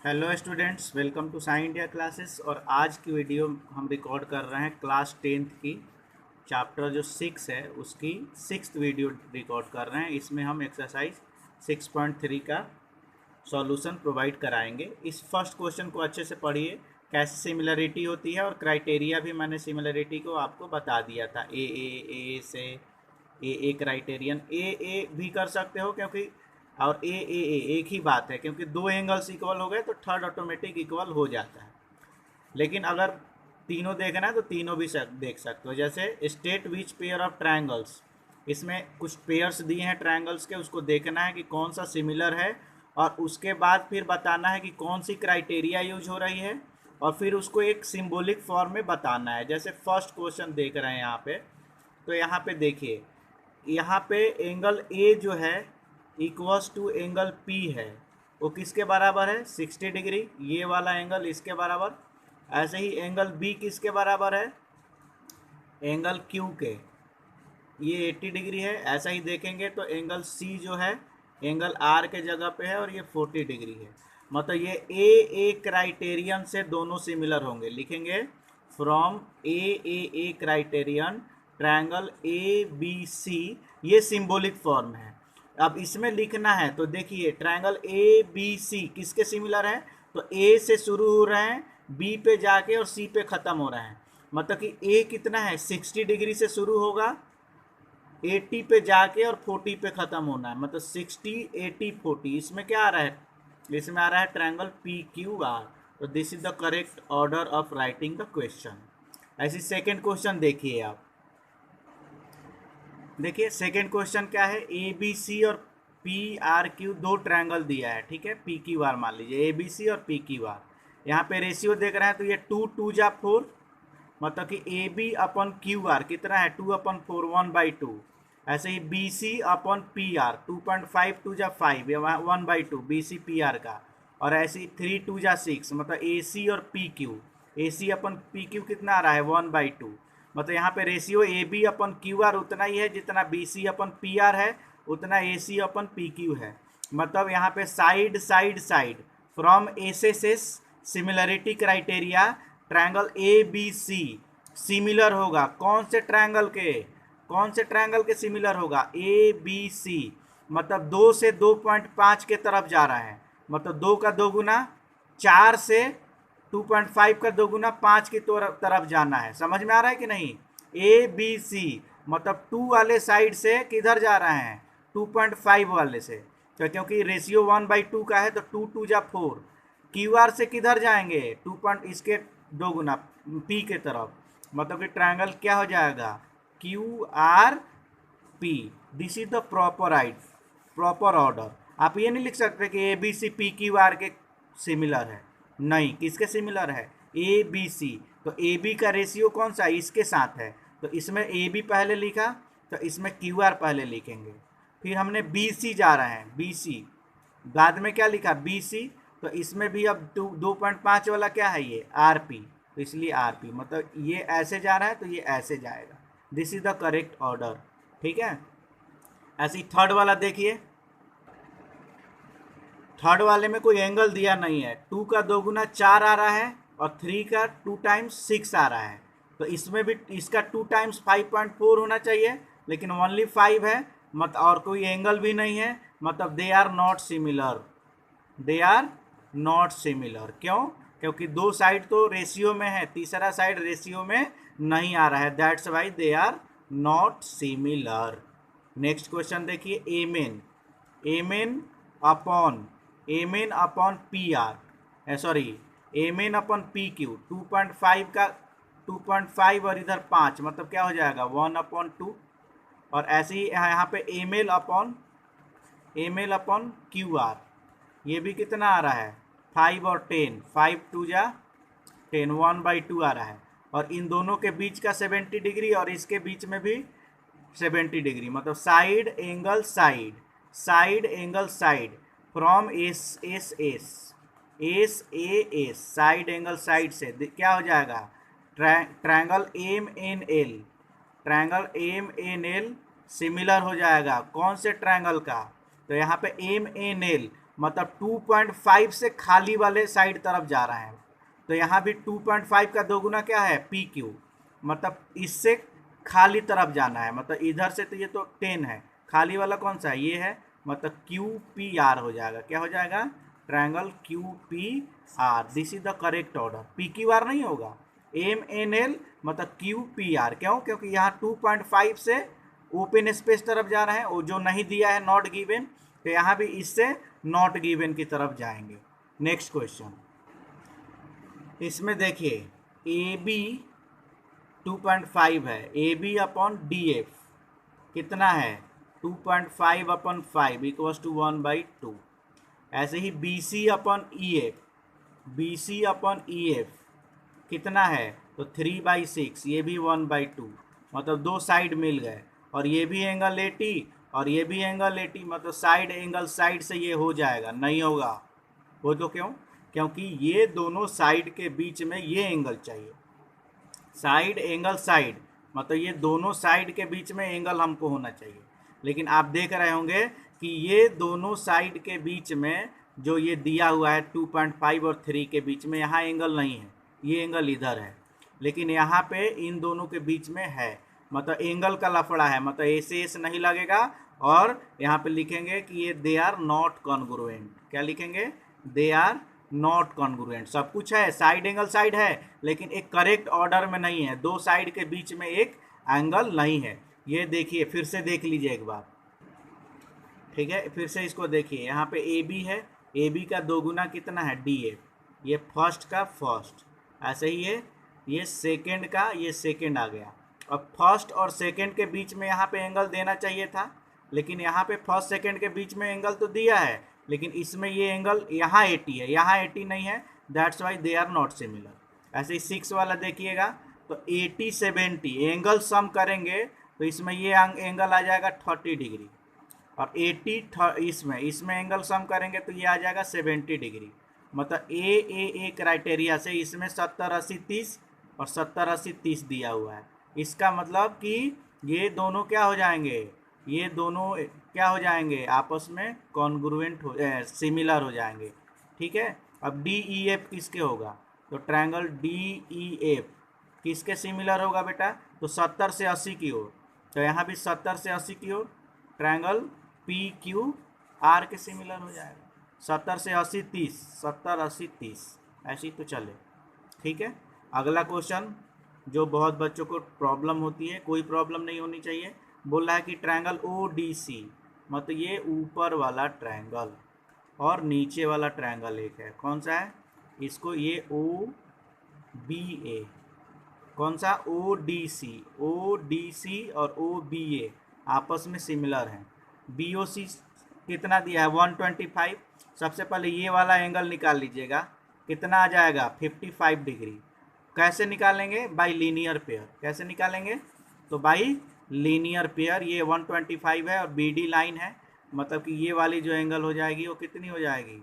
Hello students, welcome to Sai India classes. और आज की वीडियो हम रिकॉर्ड कर रहे हैं क्लास 10th की चैप्टर जो 6 है उसकी 6th वीडियो रिकॉर्ड कर रहे हैं। इसमें हम एक्सरसाइज 6.3 का सॉल्यूशन प्रोवाइड कराएंगे। इस फर्स्ट क्वेश्चन को अच्छे से पढ़िए, कैसे सिमिलरिटी होती है, और क्राइटेरिया भी मैंने सिमिलरिटी को आपको बता दिया था। ए से ए क्राइटेरियन ए भी कर सकते हो, क्योंकि और ए एक ही बात है, क्योंकि दो एंगल्स इक्वल हो गए तो थर्ड ऑटोमेटिक इक्वल हो जाता है। लेकिन अगर तीनों देखना है तो तीनों भी देख सकते हो। जैसे state which pair of triangles, इसमें कुछ पेयर्स दिए हैं ट्रायंगल्स के, उसको देखना है कि कौन सा सिमिलर है, और उसके बाद फिर बताना है कि कौन सी क्राइटेरिया यूज हो रही है, और फिर उसको एक सिंबॉलिक फॉर्म में बताना है। जैसे फर्स्ट क्वेश्चन देख रहे हैं यहाँ पे, तो यहाँ पे देखिए, यहाँ पे एंगल ए जो है इक्वल्स टू एंगल पी है, वो किसके बराबर है? 60 डिग्री। ये वाला एंगल इसके बराबर। ऐसे ही एंगल बी किसके बराबर है? एंगल क्यू के। ये 80 डिग्री है। ऐसा ही देखेंगे तो एंगल सी जो है एंगल आर के जगह पे है, और ये 40 डिग्री है। मतलब ये ए क्राइटेरियन से दोनों सिमिलर होंगे। लिखेंगे from A criterion triangle A B C, ये सिंबॉलिक फॉर्म है। अब इसमें लिखना है तो देखिए, ट्रायंगल ए बी सी किसके सिमिलर है? तो ए से शुरू हो रहे हैं, बी पे जाके और सी पे ख़त्म हो रहे हैं। मतलब कि ए कितना है? 60 डिग्री से शुरू होगा, 80 पे जाके और 40 पे ख़त्म होना है। मतलब 60 80 40। इसमें क्या आ रहा है? इसमें आ रहा है ट्रायंगल पी क्यू आर। तो this is the correct order of writing the question. ऐसी सेकेंड क्वेश्चन देखिए आप। देखिए सेकेंड क्वेश्चन क्या है? ए बी सी और पी आर क्यू दो ट्रायंगल दिया है, ठीक है। पी क्यू आर मान लीजिए, ए बी सी और पी क्यू आर। यहाँ पे रेशियो देख रहे हैं तो ये 2 4, मतलब कि A B upon Q R कितना है? 2/4, 1/2। ऐसे ही बी सी अपन P R 2.5 2 5, 1/2 B C P R का। और ऐसे ही 3 2 6, मतलब ए सी और P Q, A C upon P Q कितना आ रहा है? 1/2। मतलब यहाँ पे ratio A B upon Q R उतना ही है जितना बी सी अपन पी आर है, उतना ए सी अपन पी क्यू है। मतलब यहाँ पे side side side from S S S similarity criteria triangle A B C similar होगा। कौन से ट्रायंगल के? कौन से ट्रायंगल के सिमिलर होगा? A B C. मतलब 2 से 2.5 के तरफ जा रहा है, मतलब 2 का 2 गुना, 4 से 2.5 का 2 गुना 5 की तरफ जाना है। समझ में आ रहा है कि नहीं? ए बी सी मतलब 2 वाले साइड से किधर जा रहे हैं? 2.5 वाले से। तो क्योंकि रेशियो 1/2 का है तो 2 2 4। क्यू आर से किधर जाएंगे? 2 इसके 2 गुना पी के तरफ। मतलब कि ट्रायंगल क्या हो जाएगा? Q R P. This is the proper order. आप ये नहीं लिख सकते कि A B C P Q R के सिमिलर है। नहीं, किसके सिमिलर है? A B C. तो ए बी का रेशियो कौन सा? इसके साथ है, तो इसमें ए बी पहले लिखा, तो इसमें क्यू आर पहले लिखेंगे। फिर हमने बी सी जा रहे हैं, बी सी बाद में क्या लिखा? B C. तो इसमें भी अब 2.5 वाला क्या है? ये आर पी, तो इसलिए आर पी। मतलब ये ऐसे जा रहा है तो ये ऐसे जाएगा। This is the correct order, ठीक है। ऐसे ही थर्ड वाला देखिए। थर्ड वाले में कोई एंगल दिया नहीं है। 2 का 2 गुना 4 आ रहा है, और 3 का 2 टाइम्स 6 आ रहा है। तो इसमें भी इसका 2 टाइम्स 5.4 होना चाहिए, लेकिन ओनली 5 है। मत और कोई एंगल भी नहीं है, मतलब they are not similar. They are not similar. क्यों? क्योंकि दो साइड तो रेशियो में है, तीसरा साइड रेशियो में नहीं आ रहा है। That's why they are not similar. Next question देखिए। M N M N upon M N upon P R, sorry, M N upon P Q 2.5 का 2.5 और इधर 5, मतलब क्या हो जाएगा? 1/2। और ऐसे ही यहाँ पे M L upon Q R, ये भी कितना आ रहा है? 5 और 10, 5 2 जा 10, 1/2 आ रहा है। और इन दोनों के बीच का 70 डिग्री, और इसके बीच में भी 70 डिग्री। मतलब side angle side, side angle side from S S S S A S, side angle side से क्या हो जाएगा? Triangle M N L, triangle M N L similar हो जाएगा। कौन से ट्रायंगल का? तो यहाँ पे एम एन एल मतलब 2.5 से खाली वाले साइड तरफ जा रहा है। तो यहाँ भी 2.5 का दोगुना क्या है, पी क्यू, मतलब इससे खाली तरफ जाना है, मतलब इधर से तो ये तो 10 है, खाली वाला कौन सा है, ये है, मतलब क्यू पी आर हो जाएगा। क्या हो जाएगा, triangle Q P R, this is the correct order. P Q are नहीं होगा, एम एन एल मतलब क्यू पी आर। क्यों, क्योंकि यहाँ 2.5 से ओपन स्पेस तरफ जा रहे हैं, वो जो नहीं दिया है नॉट गिवन, तो यहाँ भी इससे नॉट गिवन की तरफ जाएंगे। नेक्स्ट क्वेश्चन, इसमें देखिए ए बी 2.5 है, A B upon D F कितना है 2.5 अपॉन 5 इक्वल्स टू 1/2। ऐसे ही B C upon E F, B C upon E F कितना है, तो 3/6, ये भी 1/2, मतलब दो साइड मिल गए, और ये भी एंगल 80 और ये भी एंगल 80, मतलब साइड एंगल साइड से ये हो जाएगा, नहीं होगा। वो तो क्यों, क्योंकि ये दोनों साइड के बीच में ये एंगल चाहिए, साइड एंगल साइड, मतलब ये दोनों साइड के बीच में एंगल हमको होना चाहिए। लेकिन आप देख रहे होंगे कि ये दोनों साइड के बीच में जो ये दिया हुआ है 2.5 और 3 के बीच में, यहाँ एंगल नहीं है, ये एंगल इधर है, लेकिन यहाँ पे इन दोनों के बीच में है, मतलब एंगल का लफड़ा है, मतलब ऐसे ऐसे नहीं लगेगा। और यहाँ पे लिखेंगे कि ये दे आर नॉट कॉन्ग्रुएंट, क्या लिखेंगे, दे आर नॉट कॉन्ग्रुएंट। सब कुछ है, साइड एंगल साइड है, लेकिन एक करेक्ट ऑर्डर में नहीं है, दो साइड के बीच में एक एंगल नहीं है। ये देखिए, फिर से देख लीजिए एक बार, ठीक है, फिर से इसको देखिए, यहाँ पे ए बी है, ए बी का दोगुना कितना है डी एफ, ये फर्स्ट का फर्स्ट, ऐसे ही ये सेकेंड का ये सेकेंड आ गया। अब फर्स्ट और सेकेंड के बीच में यहाँ पे एंगल देना चाहिए था, लेकिन यहाँ पे फर्स्ट सेकेंड के बीच में एंगल तो दिया है, लेकिन इसमें ये एंगल यहाँ 80 है, यहाँ 80 नहीं है, that's why they are not similar. ऐसे ही 6 वाला देखिएगा, तो 80 70 एंगल सम करेंगे तो इसमें ये एंगल आ जाएगा 30 डिग्री, और 80 इसमें एंगल सम करेंगे तो ये आ जाएगा 70 डिग्री। मतलब ए क्राइटेरिया से इसमें 70 80 30 और 70 80 30 दिया हुआ है। इसका मतलब कि ये दोनों क्या हो जाएंगे, ये दोनों क्या हो जाएंगे, आपस में कॉन्ग्रुएंट हो सिमिलर हो जाएंगे। ठीक है, अब डी ई एफ किसके होगा, तो ट्रायंगल डी ई एफ किसके सिमिलर होगा बेटा, तो 70 से 80 की ओर, तो यहाँ भी 70 से 80 की ओर ट्रायंगल पी क्यू आर के सिमिलर हो जाएगा। 70 से 80 30, 70 80 30, ऐसी तो चले। ठीक है, अगला क्वेश्चन जो बहुत बच्चों को प्रॉब्लम होती है, कोई प्रॉब्लम नहीं होनी चाहिए, बोल रहा है कि ट्रायंगल ओ डी सी, मतलब ये ऊपर वाला ट्रायंगल और नीचे वाला ट्रायंगल एक है, कौन सा है, इसको ये ओ बी ए, कौन सा, ओ डी सी और ओ बी ए आपस में सिमिलर हैं। बी ओ सी कितना दिया है 125, सबसे पहले ये वाला एंगल निकाल लीजिएगा, कितना आ जाएगा 55 डिग्री। कैसे निकालेंगे, बाय लीनियर पेयर, कैसे निकालेंगे, तो बाय लीनियर पेयर, ये 125 है और बी डी लाइन है, मतलब कि ये वाली जो एंगल हो जाएगी वो कितनी हो जाएगी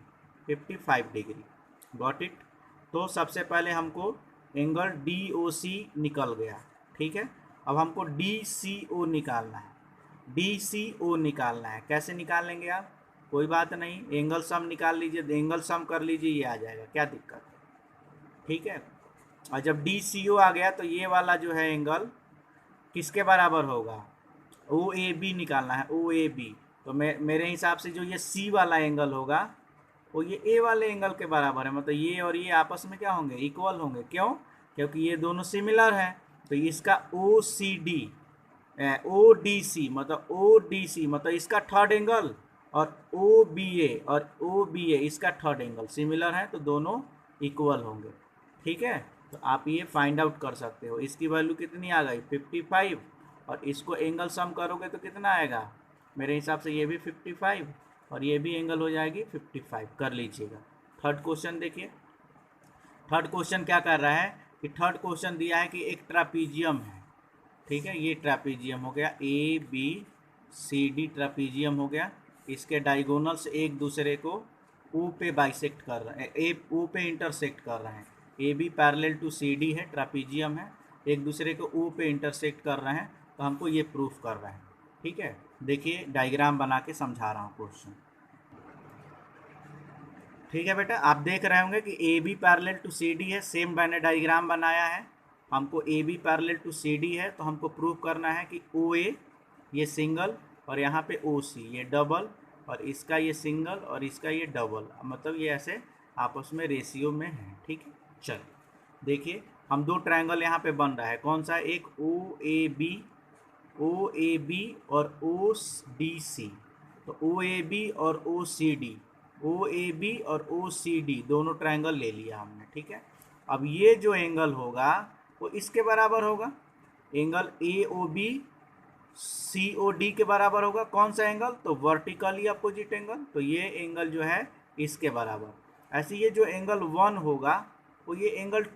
55 डिग्री। Got it. तो सबसे पहले हमको एंगल डी ओ सी निकल गया, ठीक है, अब हमको डी सी ओ निकालना है, डी सी ओ निकालना है, कैसे निकालेंगे आप, कोई बात नहीं, एंगल सम निकाल लीजिए, एंगल सम कर लीजिए, ये आ जाएगा, क्या दिक्कत है। ठीक है, और जब डी सी ओ आ गया तो ये वाला जो है एंगल किसके बराबर होगा, ओ ए बी निकालना है, ओ ए बी, तो मेरे हिसाब से जो ये सी वाला एंगल होगा वो ये ए वाले एंगल के बराबर है, मतलब ये और ये आपस में क्या होंगे, इक्वल होंगे। क्यों, क्योंकि ये दोनों सिमिलर हैं, तो इसका ओ C D O D C, मतलब ओ डी सी मतलब इसका थर्ड एंगल, और ओ बी ए इसका थर्ड एंगल सिमिलर है, तो दोनों इक्वल होंगे। ठीक है, तो आप ये फाइंड आउट कर सकते हो। इसकी वैल्यू कितनी आ गई 55, और इसको एंगल सम करोगे तो कितना आएगा, मेरे हिसाब से ये भी 55 और ये भी एंगल हो जाएगी 55, कर लीजिएगा। थर्ड क्वेश्चन देखिए, थर्ड क्वेश्चन क्या कर रहा है कि थर्ड क्वेश्चन दिया है कि एक ट्रापीजियम है, ठीक है, ये ट्रापीजियम हो गया, ए बी सी डी ट्रापीजियम हो गया, इसके डायगोनल्स एक दूसरे को ओ पे बाइसेक्ट कर रहे हैं, ए ओ पे इंटरसेक्ट कर रहे हैं, A B parallel to C D है, ट्रापीजियम है, एक दूसरे को ओ पे इंटरसेक्ट कर रहे हैं, तो हमको ये प्रूफ कर रहे हैं। ठीक है, देखिए डायग्राम बना के समझा रहा हूँ क्वेश्चन। ठीक है बेटा, आप देख रहे होंगे कि A B parallel to C D है, सेम मैंने डायग्राम बनाया है। हमको A B parallel to C D है, तो हमको प्रूव करना है कि ओ ए ये सिंगल और यहाँ पे ओ सी ये डबल, और इसका ये सिंगल और इसका ये डबल, मतलब ये ऐसे आपस में रेशियो में है। ठीक है, चलो देखिए हम दो ट्रायंगल यहाँ पे बन रहा है, कौन सा, एक ओ ए बी और ओ डी सी। तो ओ ए बी और ओ C D, O A B और ओ सी डी दोनों ट्रायंगल ले लिया हमने। ठीक है, अब ये जो एंगल होगा वो इसके बराबर होगा, angle A O B C O D के बराबर होगा। कौन सा एंगल, तो वर्टिकली अपोजिट एंगल, तो ये एंगल जो है इसके बराबर। ऐसे ये जो एंगल 1 होगा वो ये एंगल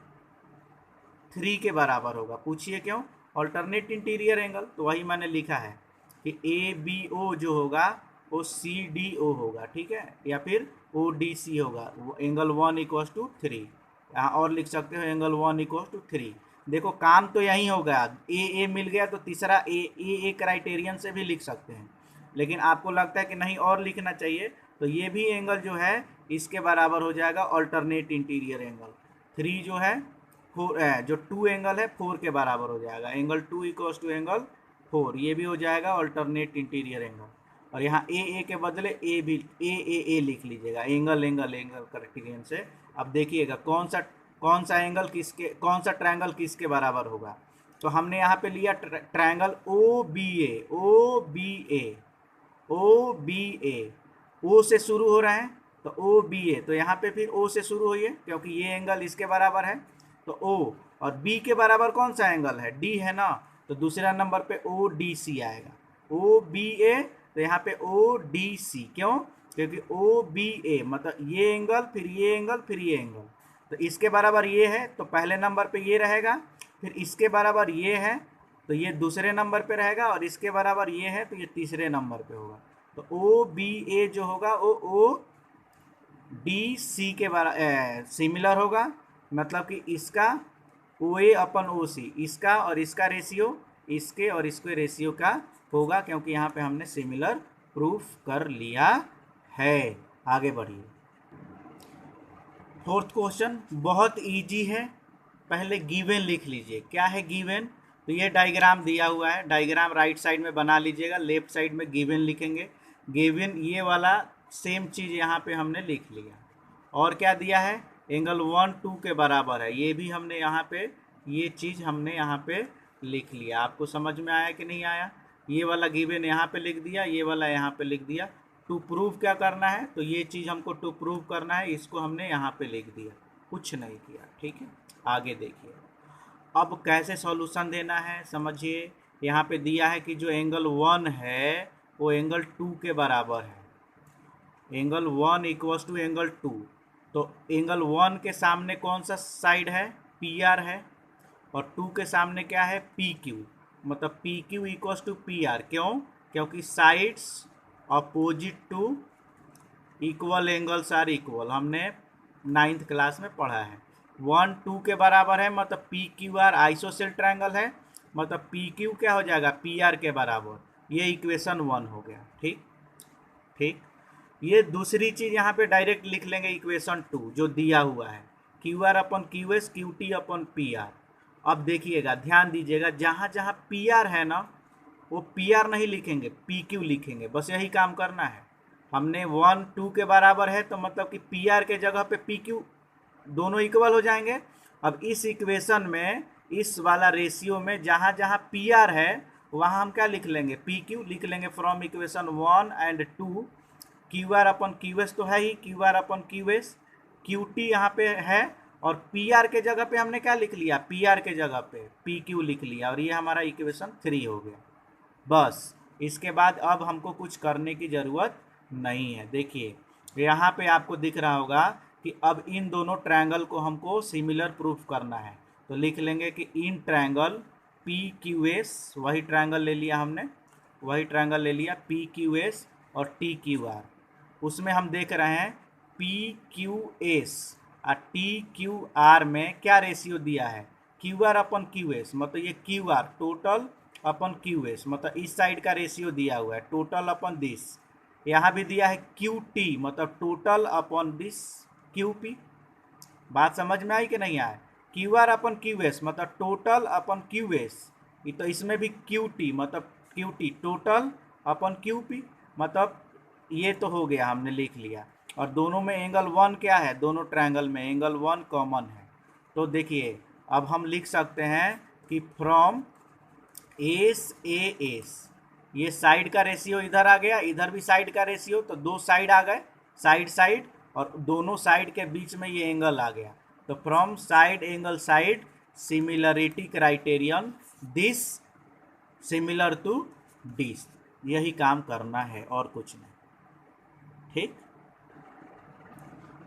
3 के बराबर होगा। पूछिए क्यों, ऑल्टरनेट इंटीरियर एंगल, तो वही मैंने लिखा है कि ए बी ओ जो होगा वो सी डी ओ होगा। ठीक है, या फिर ओ डी सी होगा, वो एंगल 1 इक्वस टू 3। यहाँ और लिख सकते हो एंगल 1 इक्वस टू 3। देखो काम तो यही हो गया, ए मिल गया तो तीसरा ए क्राइटेरियन से भी लिख सकते हैं, लेकिन आपको लगता है कि नहीं और लिखना चाहिए, तो ये भी एंगल जो है इसके बराबर हो जाएगा ऑल्टरनेट इंटीरियर एंगल। 3 जो है 4, जो 2 एंगल है 4 के बराबर हो जाएगा, एंगल 2 इक्वस टू एंगल 4, ये भी हो जाएगा ऑल्टरनेट इंटीरियर एंगल। और यहाँ ए के बदले ए भी ए लिख लीजिएगा, एंगल क्राइटेरियन से। अब देखिएगा कौन सा एंगल किसके, कौन सा ट्रायंगल किसके बराबर होगा। तो हमने यहाँ पे लिया ट्रायंगल ओ बी ए, ओ से शुरू हो रहा है तो ओ बी ए, तो यहाँ पे फिर ओ से शुरू हुई है क्योंकि ये एंगल इसके बराबर है, तो ओ, और बी के बराबर कौन सा एंगल है, डी है ना, तो दूसरा नंबर पे ओ डी सी आएगा, ओ बी ए, तो यहाँ पे ओ डी सी, क्यों, क्योंकि ओ बी ए मतलब ये एंगल फिर ये एंगल फिर ये एंगल, तो इसके बराबर ये है तो पहले नंबर पे ये रहेगा, फिर इसके बराबर ये है तो ये दूसरे नंबर पे रहेगा, और इसके बराबर ये है तो ये तीसरे नंबर पे होगा। तो ओ बी ए जो होगा वो ओ डी सी के बराबर सिमिलर होगा, मतलब कि इसका ओ ए अपन ओ सी, इसका और इसका रेशियो इसके और इसके रेशियो का होगा, क्योंकि यहाँ पे हमने सिमिलर प्रूफ कर लिया है। आगे बढ़िए, फोर्थ क्वेश्चन बहुत इजी है, पहले गिवन लिख लीजिए। क्या है गिवन, तो ये डायग्राम दिया हुआ है, डायग्राम राइट साइड में बना लीजिएगा, लेफ्ट साइड में गिवन लिखेंगे। गिवन ये वाला सेम चीज़ यहाँ पे हमने लिख लिया। और क्या दिया है, एंगल 1 2 के बराबर है, ये भी हमने यहाँ पे, ये चीज़ हमने यहाँ पे लिख लिया। आपको समझ में आया कि नहीं आया, ये वाला गिवन यहाँ पे लिख दिया, ये वाला यहाँ पे लिख दिया। टू प्रूव क्या करना है, तो ये चीज़ हमको टू प्रूव करना है, इसको हमने यहाँ पे लिख दिया, कुछ नहीं किया। ठीक है, आगे देखिए अब कैसे सॉल्यूशन देना है, समझिए। यहाँ पे दिया है कि जो एंगल 1 है वो एंगल 2 के बराबर है, एंगल 1 इक्वस टू एंगल 2, तो एंगल 1 के सामने कौन सा साइड है, पी आर है, और 2 के सामने क्या है, पी क्यू, मतलब P Q equals to P R. क्यों, क्योंकि sides opposite to equal angles are equal, हमने 9th क्लास में पढ़ा है। 1 2 के बराबर है, मतलब P Q are ISOCELL triangle है, मतलब पी क्यू क्या हो जाएगा, पी आर के बराबर। ये इक्वेशन 1 हो गया। ठीक ठीक, ये दूसरी चीज़ यहाँ पे डायरेक्ट लिख लेंगे, इक्वेशन 2 जो दिया हुआ है, Q R upon Q S Q T upon P are. अब देखिएगा, ध्यान दीजिएगा, जहाँ जहाँ पी आर है ना वो पी आर नहीं लिखेंगे, पी क्यू लिखेंगे, बस यही काम करना है। हमने 1 2 के बराबर है तो मतलब कि पी आर के जगह पे पी क्यू दोनों इक्वल हो जाएंगे। अब इस इक्वेशन में इस वाला रेशियो में जहाँ जहाँ पी आर है वहाँ हम क्या लिख लेंगे, पी क्यू लिख लेंगे from equation 1 and 2। Q R upon Q S तो है ही, Q R upon Q S, Q T यहाँ पे है, और पी आर के जगह पे हमने क्या लिख लिया, पी आर के जगह पे पी क्यू लिख लिया, और ये हमारा इक्वेशन 3 हो गया। बस इसके बाद अब हमको कुछ करने की ज़रूरत नहीं है। देखिए यहाँ पे आपको दिख रहा होगा कि अब इन दोनों ट्रायंगल को हमको सिमिलर प्रूफ करना है, तो लिख लेंगे कि in triangle P Q S, वही ट्रायंगल ले लिया हमने, वही ट्रायंगल ले लिया पी क्यू एस और टी क्यू आर। उसमें हम देख रहे हैं पी क्यू एस और टी क्यू आर में क्या रेशियो दिया है, Q R upon Q S, मतलब ये Q R total upon Q S, मतलब इस साइड का रेशियो दिया हुआ है टोटल अपन दिस। यहाँ भी दिया है क्यू टी, मतलब total upon this Q P. बात समझ में आई कि नहीं आए? Q R upon Q S मतलब टोटल अपन क्यू एस, तो इसमें भी क्यू टी मतलब Q T total upon Q P, मतलब ये तो हो गया, हमने लिख लिया। और दोनों में एंगल 1 क्या है, दोनों ट्रायंगल में एंगल 1 कॉमन है। तो देखिए अब हम लिख सकते हैं कि फ्रॉम एस ए एस, ये साइड का रेशियो इधर आ गया, इधर भी साइड का रेशियो, तो दो साइड आ गए, साइड साइड, और दोनों साइड के बीच में ये एंगल आ गया। तो from side angle side similarity criterion this similar to this, यही काम करना है और कुछ नहीं। ठीक,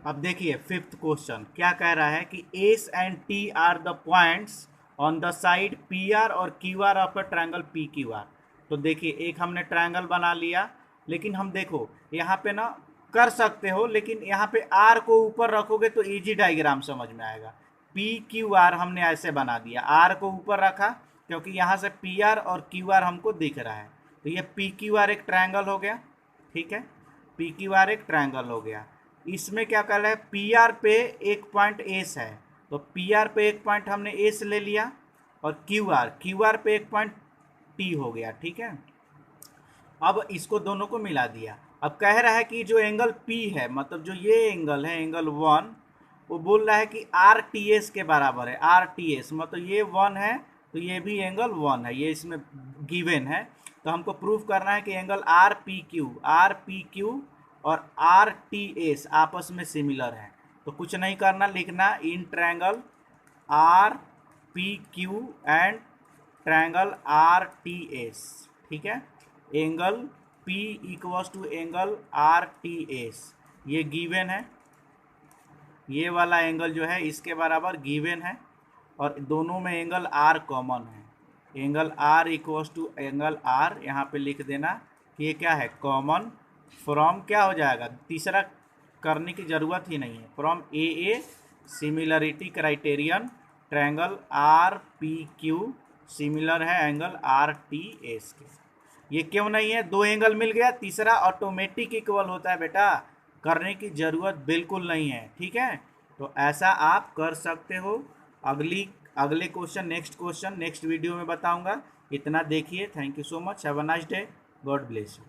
अब देखिए फिफ्थ क्वेश्चन क्या कह रहा है कि S and T are the points on the side P R और Q R of a triangle P Q R. तो देखिए एक हमने ट्रायंगल बना लिया, लेकिन हम देखो यहाँ पे ना कर सकते हो, लेकिन यहाँ पे आर को ऊपर रखोगे तो इजी डायग्राम समझ में आएगा। पी क्यू आर हमने ऐसे बना दिया, आर को ऊपर रखा क्योंकि यहाँ से पी आर और क्यू आर हमको दिख रहा है, तो ये पी क्यू आर एक ट्रायंगल हो गया। ठीक है, पी क्यू आर एक ट्रायंगल हो गया। इसमें क्या कर रहा है, पी आर पे एक पॉइंट एस है, तो पी आर पे एक पॉइंट हमने एस ले लिया, और क्यू आर पे एक पॉइंट टी हो गया। ठीक है, अब इसको दोनों को मिला दिया। अब कह रहा है कि जो एंगल पी है, मतलब जो ये एंगल है एंगल 1, वो बोल रहा है कि आर टी एस के बराबर है। आर टी एस मतलब ये 1 है तो ये भी एंगल 1 है, ये इसमें गिवन है। तो हमको प्रूफ करना है कि एंगल आर पी क्यू और आर टी एस आपस में सिमिलर है। तो कुछ नहीं करना, लिखना in triangle R P Q and triangle R T S. ठीक है, angle P equals to angle R T S, ये गिवन है, ये वाला एंगल जो है इसके बराबर गिवन है, और दोनों में एंगल R कॉमन है। Angle R equals to angle R, यहाँ पे लिख देना कि ये क्या है, कॉमन। फ्रॉम क्या हो जाएगा, तीसरा करने की ज़रूरत ही नहीं है, from A similarity criterion triangle R P Q similar है एंगल आर टी एस के। ये क्यों नहीं है, दो एंगल मिल गया, तीसरा ऑटोमेटिक इक्वल होता है बेटा, करने की ज़रूरत बिल्कुल नहीं है। ठीक है, तो ऐसा आप कर सकते हो। अगले क्वेश्चन नेक्स्ट वीडियो में बताऊंगा। इतना देखिए, thank you so much, have a nice day, God bless you.